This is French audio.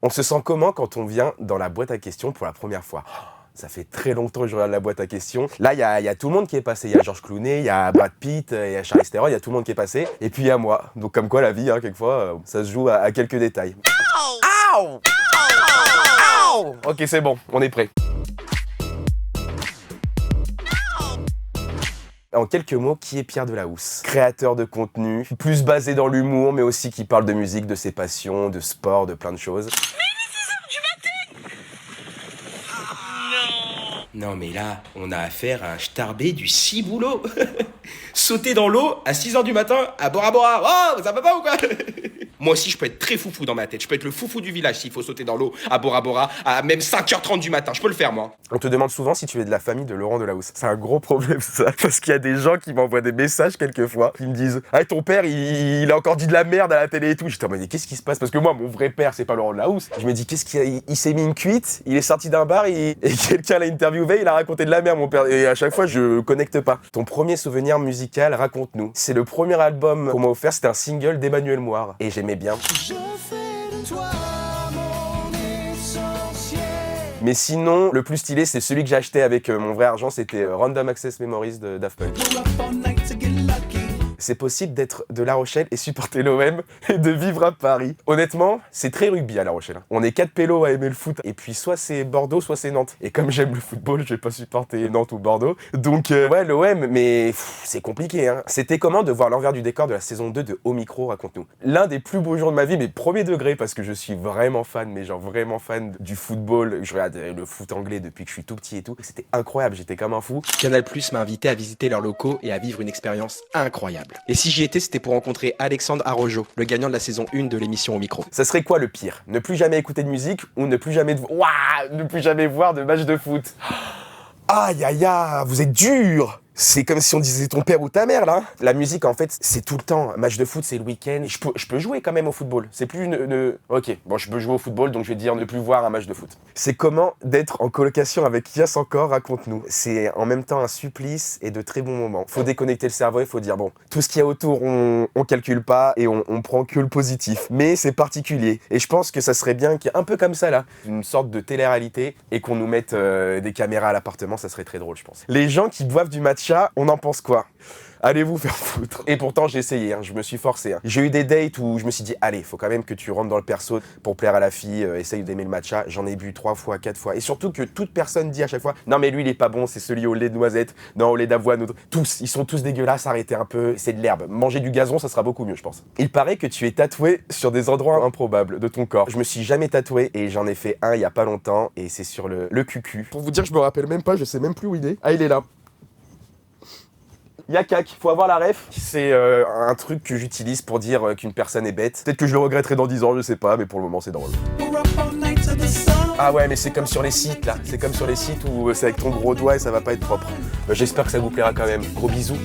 On se sent comment quand on vient dans la boîte à questions pour la première fois? Ça fait très longtemps que je regarde la boîte à questions. Là, il y a tout le monde qui est passé. Il y a George Clooney, il y a Brad Pitt, il y a Charlize Theron, il y a tout le monde qui est passé. Et puis il y a moi. Donc comme quoi la vie, hein, quelquefois, ça se joue à quelques détails. Ow! Ow! Ok, c'est bon, on est prêt. En quelques mots, qui est Pierre Delahousse? Créateur de contenu, plus basé dans l'humour, mais aussi qui parle de musique, de ses passions, de sport, de plein de choses. Non mais là, on a affaire à un starbé du ciboulot. Sauter dans l'eau à 6h du matin à Bora Bora. Oh, ça va pas ou quoi? Moi aussi, je peux être très foufou dans ma tête. Je peux être le foufou du village s'il faut sauter dans l'eau à Bora Bora à même 5h30 du matin. Je peux le faire, moi. On te demande souvent si tu es de la famille de Laurent Delahousse. C'est un gros problème, ça. Parce qu'il y a des gens qui m'envoient des messages quelquefois, qui me disent « Ah, ton père, il a encore dit de la merde à la télé et tout. » J'étais en mode « Qu'est-ce qui se passe ?» Parce que moi, mon vrai père, c'est pas Laurent Delahousse. Je me dis « Qu'est-ce qu'il a... Il s'est mis une cuite, il est sorti d'un bar et quelqu'un l'a interviewé, il a raconté de la merde, mon père. » Et à chaque fois, je connecte pas. Ton premier souvenir musical, raconte-nous. C'est le premier album qu'on m'a offert, c'était un single d'Emmanuel Moire. Et j'aimais bien. Mais sinon, le plus stylé, c'est celui que j'ai acheté avec mon vrai argent, c'était Random Access Memories de Daft Punk. C'est possible d'être de La Rochelle et supporter l'OM et de vivre à Paris. Honnêtement, c'est très rugby à La Rochelle. On est 4 pélos à aimer le foot. Et puis soit c'est Bordeaux, soit c'est Nantes. Et comme j'aime le football, je vais pas supporter Nantes ou Bordeaux. Donc ouais, l'OM, mais c'est compliqué, hein. C'était comment de voir l'envers du décor de la saison 2 de Haut Micro, raconte-nous. L'un des plus beaux jours de ma vie, mais premier degré, parce que je suis vraiment fan, mais genre vraiment fan du football. Je regarde le foot anglais depuis que je suis tout petit et tout. C'était incroyable, j'étais comme un fou. Canal+ m'a invité à visiter leurs locaux et à vivre une expérience incroyable. Et si j'y étais, c'était pour rencontrer Alexandre Arojo, le gagnant de la saison 1 de l'émission Au Micro. Ça serait quoi le pire? Ne plus jamais écouter de musique ou ne plus jamais, ne plus jamais voir de match de foot? Aïe aïe aïe, vous êtes dur! C'est comme si on disait ton père ou ta mère, là. La musique, en fait, c'est tout le temps. Un match de foot, c'est le week-end. Je peux jouer quand même au football. C'est plus Ok, bon, je peux jouer au football, donc je vais dire ne plus voir un match de foot. C'est comment d'être en colocation avec Yas encore, raconte-nous. C'est en même temps un supplice et de très bons moments. Faut déconnecter le cerveau, il faut dire, bon, tout ce qu'il y a autour, on calcule pas et on prend que le positif. Mais c'est particulier. Et je pense que ça serait bien qu'il y ait un peu comme ça, là, une sorte de télé-réalité et qu'on nous mette des caméras à l'appartement, ça serait très drôle, je pense. Les gens qui boivent du matcha, on en pense quoi? Allez vous faire foutre. Et pourtant j'ai essayé, hein, je me suis forcé. Hein. J'ai eu des dates où je me suis dit allez, faut quand même que tu rentres dans le perso pour plaire à la fille, essaye d'aimer le matcha. J'en ai bu 3 fois, 4 fois. Et surtout que toute personne dit à chaque fois non mais lui il est pas bon, c'est celui au lait de noisette, non au lait d'avoine, tous, ils sont tous dégueulasses, arrêtez un peu, c'est de l'herbe. Manger du gazon ça sera beaucoup mieux je pense. Il paraît que tu es tatoué sur des endroits improbables de ton corps. Je me suis jamais tatoué et j'en ai fait un il y a pas longtemps et c'est sur le cucu. Pour vous dire je me rappelle même pas, je sais même plus où il est. Ah il est là. Yakak, faut avoir la ref. C'est un truc que j'utilise pour dire qu'une personne est bête. Peut-être que je le regretterai dans 10 ans, je sais pas, mais pour le moment c'est drôle. Ah ouais, mais c'est comme sur les sites là. C'est comme sur les sites où c'est avec ton gros doigt et ça va pas être propre. J'espère que ça vous plaira quand même. Gros bisous.